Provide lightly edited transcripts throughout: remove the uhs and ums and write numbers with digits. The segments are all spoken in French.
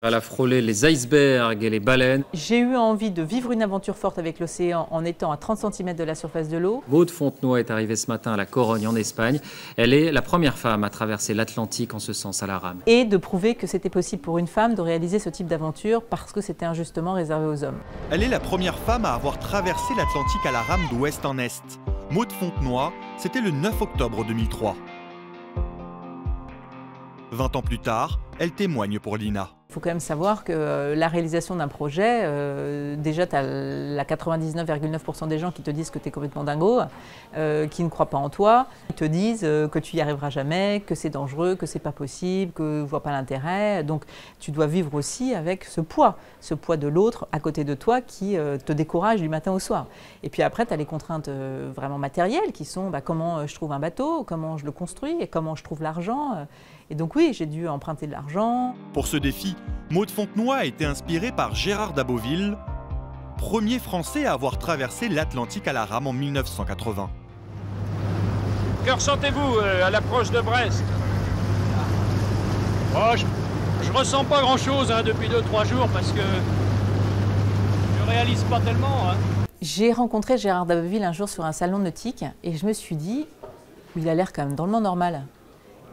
Elle a frôlé les icebergs et les baleines. J'ai eu envie de vivre une aventure forte avec l'océan en étant à 30 cm de la surface de l'eau. Maude Fontenoy est arrivée ce matin à la Corogne en Espagne. Elle est la première femme à traverser l'Atlantique en ce sens à la rame. Et de prouver que c'était possible pour une femme de réaliser ce type d'aventure parce que c'était injustement réservé aux hommes. Elle est la première femme à avoir traversé l'Atlantique à la rame d'ouest en est. Maude Fontenoy, c'était le 9 octobre 2003. 20 ans plus tard, elle témoigne pour l'INA. Il faut quand même savoir que la réalisation d'un projet, déjà tu as la 99,9% des gens qui te disent que tu es complètement dingo, qui ne croient pas en toi, qui te disent que tu n'y arriveras jamais, que c'est dangereux, que c'est pas possible, que ne voient pas l'intérêt. Donc tu dois vivre aussi avec ce poids de l'autre à côté de toi qui te décourage du matin au soir. Et puis après tu as les contraintes vraiment matérielles qui sont comment je trouve un bateau, comment je le construis et comment je trouve l'argent. Et donc oui, j'ai dû emprunter de l'argent. Pour ce défi, Maude Fontenoy a été inspirée par Gérard d'Aboville, premier Français à avoir traversé l'Atlantique à la rame en 1980. Que ressentez-vous à l'approche de Brest? Oh, je ressens pas grand-chose depuis 2-3 jours parce que je réalise pas tellement. J'ai rencontré Gérard d'Aboville un jour sur un salon nautique et je me suis dit, il a l'air quand même drôlement normal.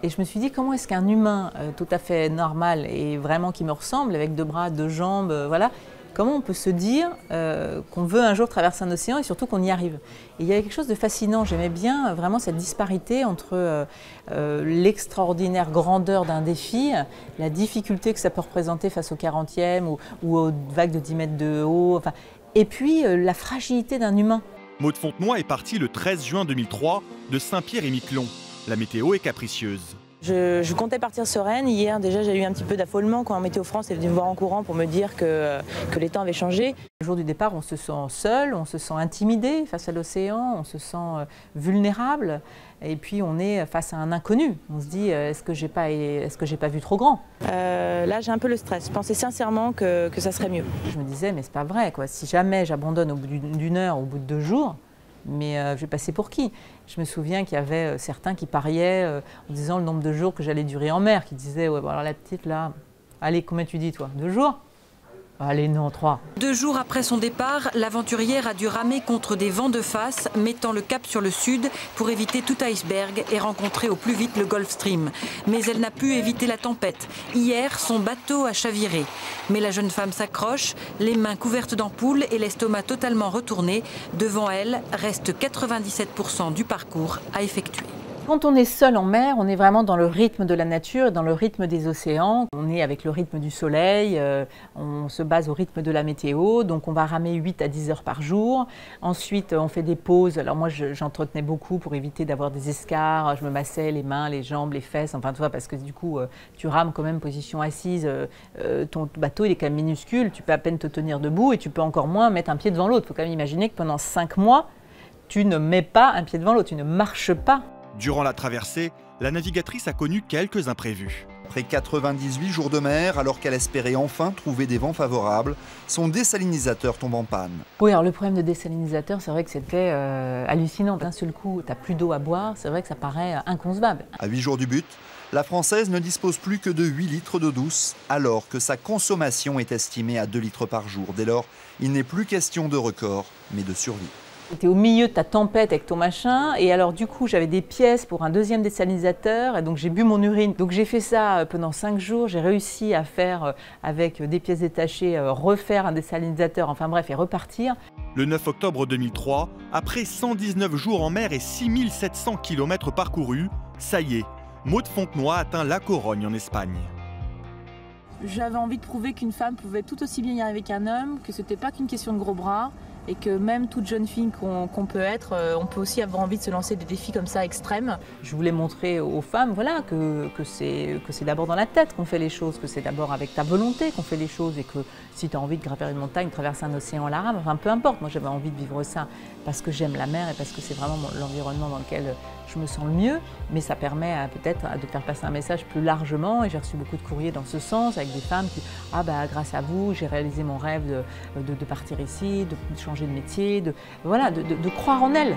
Et je me suis dit, comment est-ce qu'un humain tout à fait normal et vraiment qui me ressemble, avec 2 bras, 2 jambes, voilà, comment on peut se dire qu'on veut un jour traverser un océan et surtout qu'on y arrive. Et il y avait quelque chose de fascinant, j'aimais bien vraiment cette disparité entre l'extraordinaire grandeur d'un défi, la difficulté que ça peut représenter face au 40e ou aux vagues de 10 mètres de haut, enfin, et puis la fragilité d'un humain. Maude Fontenoy est partie le 13 juin 2003 de Saint-Pierre-et-Miquelon. La météo est capricieuse. Je comptais partir sereine. Hier, déjà, j'ai eu un petit peu d'affolement quand Météo France est venu me voir en courant pour me dire que les temps avaient changé. Le jour du départ, on se sent seul, on se sent intimidé face à l'océan, on se sent vulnérable. Et puis, on est face à un inconnu. On se dit, est-ce que j'ai pas vu trop grand? Là, j'ai un peu le stress. Je pensais sincèrement que ça serait mieux. Je me disais, mais c'est pas vrai, quoi. Si jamais j'abandonne au bout d'une heure, au bout de 2 jours, mais je vais passer pour qui? Je me souviens qu'il y avait certains qui pariaient en disant le nombre de jours que j'allais durer en mer, qui disaient, ouais, bon, alors la petite là, allez, combien tu dis toi? 2 jours? Allez, non, 3. 2 jours après son départ, l'aventurière a dû ramer contre des vents de face, mettant le cap sur le sud pour éviter tout iceberg et rencontrer au plus vite le Gulf Stream. Mais elle n'a pu éviter la tempête. Hier, son bateau a chaviré. Mais la jeune femme s'accroche, les mains couvertes d'ampoules et l'estomac totalement retourné. Devant elle, reste 97% du parcours à effectuer. Quand on est seul en mer, on est vraiment dans le rythme de la nature, dans le rythme des océans. On est avec le rythme du soleil, on se base au rythme de la météo, donc on va ramer 8 à 10 heures par jour. Ensuite, on fait des pauses. Alors moi, j'entretenais beaucoup pour éviter d'avoir des escarres. Je me massais les mains, les jambes, les fesses, enfin, tu vois, parce que du coup, tu rames quand même position assise. Ton bateau, il est quand même minuscule. Tu peux à peine te tenir debout et tu peux encore moins mettre un pied devant l'autre. Il faut quand même imaginer que pendant 5 mois, tu ne mets pas un pied devant l'autre, tu ne marches pas. Durant la traversée, la navigatrice a connu quelques imprévus. Après 98 jours de mer, alors qu'elle espérait enfin trouver des vents favorables, son désalinisateur tombe en panne. Oui, alors le problème de désalinisateur, c'est vrai que c'était hallucinant. D'un seul coup, tu n'as plus d'eau à boire, c'est vrai que ça paraît inconcevable. À 8 jours du but, la Française ne dispose plus que de 8 litres d'eau douce, alors que sa consommation est estimée à 2 litres par jour. Dès lors, il n'est plus question de record, mais de survie. Tu es au milieu de ta tempête avec ton machin, et alors du coup j'avais des pièces pour un 2e désalinisateur, et donc j'ai bu mon urine. Donc j'ai fait ça pendant 5 jours, j'ai réussi à faire avec des pièces détachées, refaire un désalinisateur, enfin bref, et repartir. Le 9 octobre 2003, après 119 jours en mer et 6700 km parcourus, ça y est, Maude Fontenoy atteint la Corogne en Espagne. J'avais envie de prouver qu'une femme pouvait tout aussi bien y arriver qu'un homme, que c'était pas qu'une question de gros bras, et que même toute jeune fille qu'on peut être, on peut aussi avoir envie de se lancer des défis comme ça extrêmes. Je voulais montrer aux femmes, voilà, que c'est d'abord dans la tête qu'on fait les choses, que c'est d'abord avec ta volonté qu'on fait les choses, et que si tu as envie de gravir une montagne, traverser un océan à la rame, enfin peu importe, moi j'avais envie de vivre ça parce que j'aime la mer et parce que c'est vraiment l'environnement dans lequel je me sens le mieux, mais ça permet peut-être de faire passer un message plus largement, et j'ai reçu beaucoup de courriers dans ce sens avec des femmes qui, ah bah grâce à vous, j'ai réalisé mon rêve de partir ici, de changer de métier, de croire en elles.